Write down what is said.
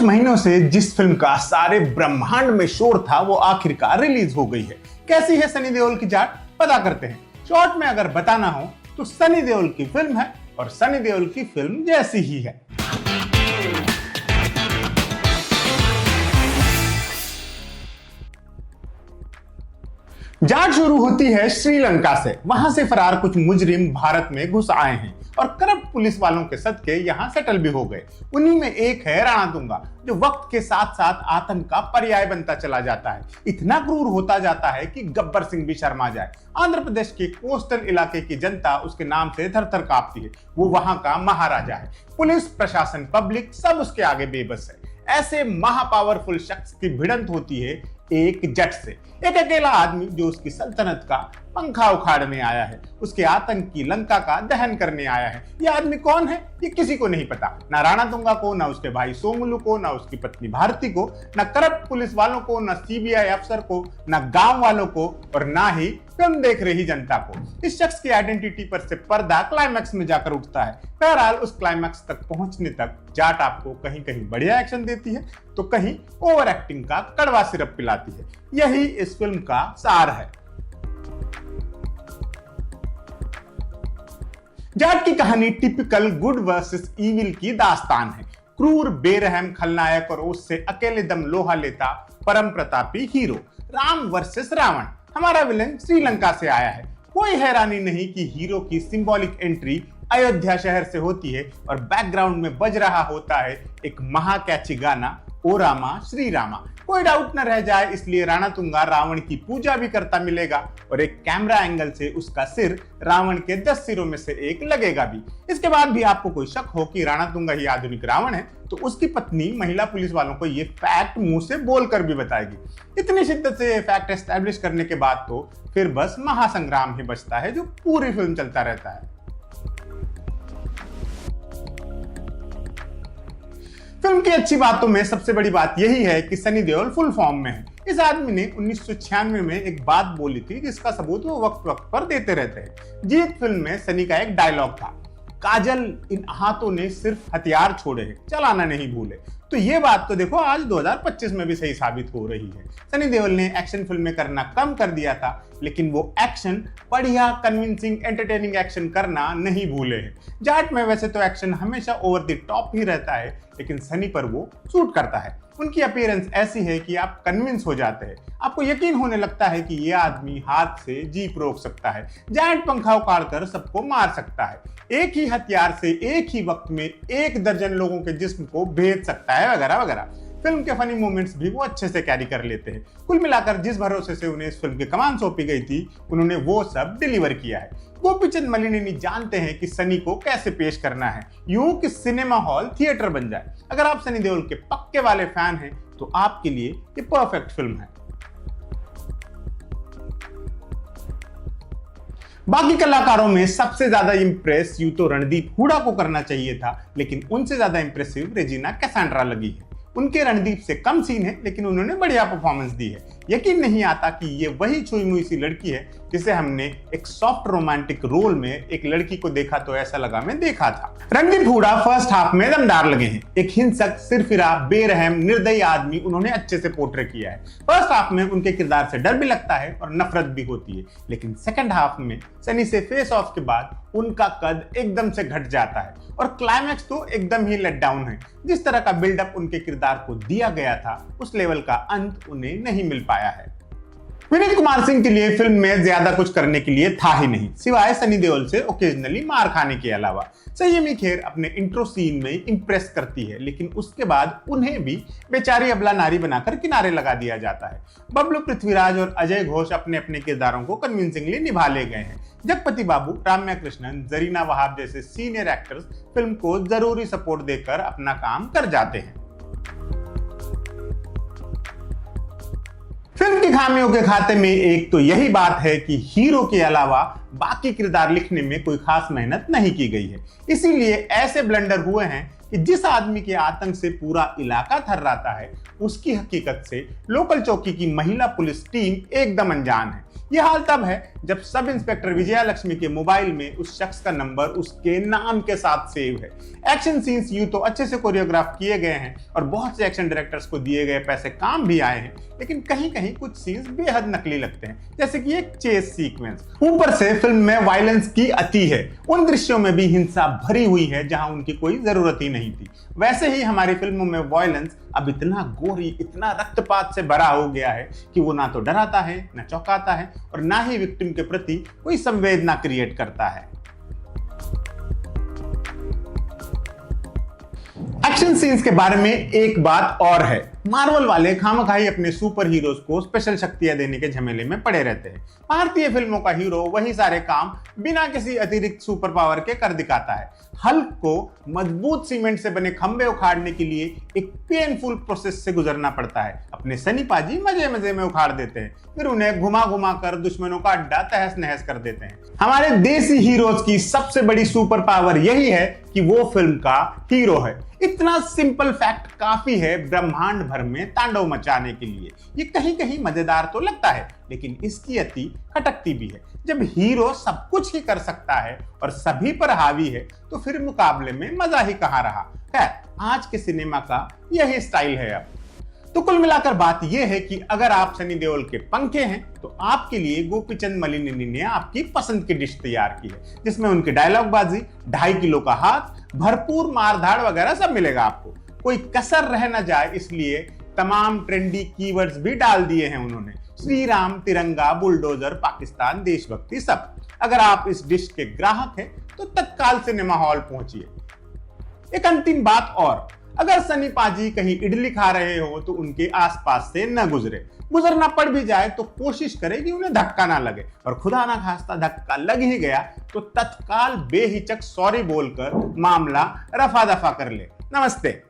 कुछ महीनों से जिस फिल्म का सारे ब्रह्मांड में शोर था वो आखिरकार रिलीज हो गई है। कैसी है सनी देओल की जाट, पता करते हैं। शॉर्ट में अगर बताना हो तो सनी देओल की फिल्म है और सनी देओल की फिल्म जैसी ही है। जाट शुरू होती है श्रीलंका से। वहां से फरार कुछ मुजरिम भारत में घुस आए हैं और करप्ट पुलिस वालों के सदके यहां सेटल भी हो गए। उन्हीं में एक है राणा तुंगा, जो वक्त के साथ साथ आतंक का पर्याय बनता चला जाता है। इतना क्रूर होता जाता है कि गब्बर सिंह भी शर्मा जाए। आंध्र प्रदेश के कोस्टल इलाके की जनता उसके नाम से थर-थर कांपती है। वो वहां का महाराजा है। पुलिस, प्रशासन, पब्लिक सब उसके आगे बेबस है। ऐसे महापावरफुल शख्स की भिड़ंत होती है एक जट से, एक अकेला आदमी जो उसकी सल्तनत का पंखा उखाड़ने आया है, उसके आतंक की लंका का दहन करने आया है। ये आदमी कौन है ये किसी को नहीं पता, ना राणा तुंगा को, ना उसके भाई सोमुलू को, ना उसकी पत्नी भारती को, ना करप्ट पुलिस वालों को, ना सीबीआई अफसर को, ना गांव वालों को और ना ही फिल्म देख रही जनता को। इस शख्स की आइडेंटिटी पर से पर्दा क्लाइमैक्स में जाकर उठता है। बहरहाल उस क्लाइमैक्स तक पहुंचने तक जाट आपको कहीं कहीं बढ़िया एक्शन देती है तो कहीं ओवर एक्टिंग का कड़वा सिरप पिलाती है। यही इस फिल्म का सार है। जाट की कहानी टिपिकल गुड वर्सेस इविल की दास्तान है। क्रूर, बेरहम खलनायक और उससे अकेले दम लोहा लेता परम प्रतापी हीरो। राम वर्सेस रावण। हमारा विलन श्रीलंका से आया है। कोई हैरानी नहीं कि हीरो की सिंबॉलिक एंट्री अयोध्या शहर से होती है और बैकग्राउंड में बज रहा होता है एक महाकैची गाना, ओ रामा श्री रामा। कोई डाउट न रह जाए इसलिए राणा तुंगा रावण की पूजा भी करता मिलेगा और एक कैमरा एंगल से उसका सिर रावण के 10 सिरों में से एक लगेगा भी। इसके बाद भी आपको कोई शक हो कि राणा तुंगा ही आधुनिक रावण है तो उसकी पत्नी महिला पुलिस वालों को ये फैक्ट मुंह से बोलकर भी बताएगी। इतनी शिद्दत से ये फैक्ट एस्टैब्लिश करने के बाद तो फिर बस महासंग्राम ही बचता है जो पूरी फिल्म चलता रहता है। फिल्म की अच्छी बातों में सबसे बड़ी बात यही है कि सनी देओल फुल फॉर्म में है। इस आदमी ने 1996 में एक बात बोली थी जिसका सबूत वो वक्त वक्त पर देते रहते हैं। जीत फिल्म में सनी का एक डायलॉग था, काजल इन हाथों ने सिर्फ हथियार छोड़े हैं, चलाना नहीं भूले। तो ये बात तो देखो आज 2025 में भी सही साबित हो रही है। सनी देओल ने एक्शन फिल्में करना कम कर दिया था लेकिन वो एक्शन बढ़िया, कन्विंसिंग, एंटरटेनिंग एक्शन करना नहीं भूले हैं। जाट में वैसे तो एक्शन हमेशा ओवर द टॉप ही रहता है लेकिन सनी पर वो सूट करता है। उनकी अपीयरेंस ऐसी है कि आप कन्विंस हो जाते हैं। आपको यकीन होने लगता है कि ये आदमी हाथ से जीप रोक सकता है, जायंट पंखा उखाड़ कर सबको मार सकता है, एक ही हथियार से एक ही वक्त में 1 दर्जन लोगों के जिस्म को भेद सकता है, वगैरह वगैरह। फिल्म के फनी मोमेंट्स भी वो अच्छे से कैरी कर लेते हैं। कुल मिलाकर जिस भरोसे से उन्हें इस फिल्म की कमान सौंपी गई थी उन्होंने वो सब डिलीवर किया है। गोपीचंद मलिनेनी जानते हैं कि सनी को कैसे पेश करना है, यूं कि सिनेमा हॉल थिएटर बन जाए। अगर आप सनी देओल के पक्के वाले फैन हैं तो आपके लिए ये परफेक्ट फिल्म है। बाकी कलाकारों में सबसे ज्यादा इंप्रेस यूं तो रणदीप हुडा को करना चाहिए था लेकिन उनसे ज्यादा इंप्रेसिव रेजिना कैसेंड्रा लगी है। उनके रणदीप से कम सीन है लेकिन उन्होंने बढ़िया परफॉर्मेंस दी है। यकीन नहीं आता कि ये वही छुई मुई सी लड़की है जिसे हमने एक सॉफ्ट रोमांटिक रोल में एक लड़की को देखा तो ऐसा लगा मैं देखा था। रणदीप हुडा फर्स्ट हाफ में दमदार लगे हैं। एक हिंसक, सिरफिरा, बेरहम, निर्दयी आदमी उन्होंने अच्छे से पोर्ट्रे किया है। फर्स्ट हाफ में उनके किरदार से डर भी लगता है और नफरत भी होती है लेकिन सेकंड हाफ में सनी से फेस ऑफ के बाद उनका कद एकदम से घट जाता है और क्लाइमैक्स तो एकदम ही लेट डाउन है। जिस तरह का बिल्डअप उनके किरदार को दिया गया था उस लेवल का अंत उन्हें नहीं मिल पाया है। विनीत कुमार सिंह के लिए फिल्म में ज्यादा कुछ करने के लिए था ही नहीं सिवाय सनी देओल से ओकेजनली मार खाने के अलावा। संयमी खेर अपने इंट्रो सीन में इंप्रेस करती है लेकिन उसके बाद उन्हें भी बेचारी अबला नारी बनाकर किनारे लगा दिया जाता है। बबलू, पृथ्वीराज और अजय घोष अपने अपने किरदारों को कन्विंसिंगली निभा ले गए हैं। जगपति बाबू, राम्या कृष्णन, जरीना वहाब जैसे सीनियर एक्टर्स फिल्म को जरूरी सपोर्ट देकर अपना काम कर जाते हैं। फिल्म की खामियों के खाते में एक तो यही बात है कि हीरो के अलावा बाकी किरदार लिखने में कोई खास मेहनत नहीं की गई है। इसीलिए ऐसे ब्लंडर हुए हैं कि जिस आदमी के आतंक से पूरा इलाका थर्राता है उसकी हकीकत से लोकल चौकी की महिला पुलिस टीम एकदम अनजान है। यह हाल तब है जब सब इंस्पेक्टर विजया लक्ष्मी के मोबाइल में उस शख्स का नंबर उसके नाम के साथ सेव है। एक्शन सीन्स यूं तो अच्छे से कोरियोग्राफ किए गए हैं और बहुत से एक्शन डायरेक्टर्स को दिए गए पैसे काम भी आए हैं, लेकिन कहीं कहीं कुछ सीन्स बेहद नकली लगते हैं, जैसे कि एक चेस सीक्वेंस। ऊपर से फिल्म में वायलेंस की अति है, उन दृश्यों में भी हिंसा भरी हुई है जहां उनकी कोई जरूरत ही नहीं थी। वैसे ही हमारी फिल्मों में वायलेंस अब इतना गोरी, इतना रक्तपात से भरा हो गया है कि वो ना तो डराता है, ना चौंकाता है और ना ही विक्टिम के प्रति कोई संवेदना क्रिएट करता है। एक्शन सीन्स के बारे में एक बात और है, मार्वल वाले खामखाई अपने सुपर हीरोज को स्पेशल शक्तियां देने के झमेले में पड़े रहते हैं। भारतीय फिल्मों का हीरो वही सारे काम बिना किसी अतिरिक्त सुपर पावर के कर दिखाता है। हल्क को मजबूत सीमेंट से बने खंबे उखाड़ने के लिए एक पेनफुल प्रोसेस से गुजरना पड़ता है। अपने सनी पाजी मजे मजे में उखाड़ देते हैं, फिर उन्हें घुमा घुमा कर दुश्मनों का अड्डा तहस नहस कर देते हैं। हमारे देसी हीरोज की सबसे बड़ी सुपर पावर यही है कि वो फिल्म का हीरो है। इतना सिंपल फैक्ट काफी है ब्रह्मांड भर में तांडव मचाने के लिए। ये कहीं कहीं मजेदार तो लगता है, लेकिन इसकी अति खटकती भी है। जब हीरो सब कुछ ही कर सकता है और सभी पर हावी है, तो फिर मुकाबले में मजा ही कहां रहा। खैर, आज के सिनेमा का यही स्टाइल है अब। तो कुल मिलाकर बात यह है कि अगर आप सनी देओल के पंखे हैं, तो आपके लिए गोपीचंद मलिनेनी ने आपकी पसंद की डिश तैयार की है, जिसमें उनकी डायलॉग बाजी, 2.5 किलो का हाथ, भरपूर मारधाड़ वगैरह सब मिलेगा आपको। कोई कसर रह ना जाए इसलिए तमाम ट्रेंडी कीवर्ड्स भी डाल दिए हैं उन्होंने। श्री राम, तिरंगा, बुलडोजर, पाकिस्तान, देशभक्ति, सब। अगर आप इस डिश के ग्राहक हैं तो तत्काल सिनेमा हॉल पहुंचिए। एक अंतिम बात और, अगर सनी पाजी कहीं इडली खा रहे हो तो उनके आसपास से न गुजरे। गुजरना पड़ भी जाए तो कोशिश करें कि उन्हें धक्का ना लगे, और खुदा ना खास्ता धक्का लग ही गया तो तत्काल बेहिचक सॉरी बोलकर मामला रफा दफा कर ले। नमस्ते।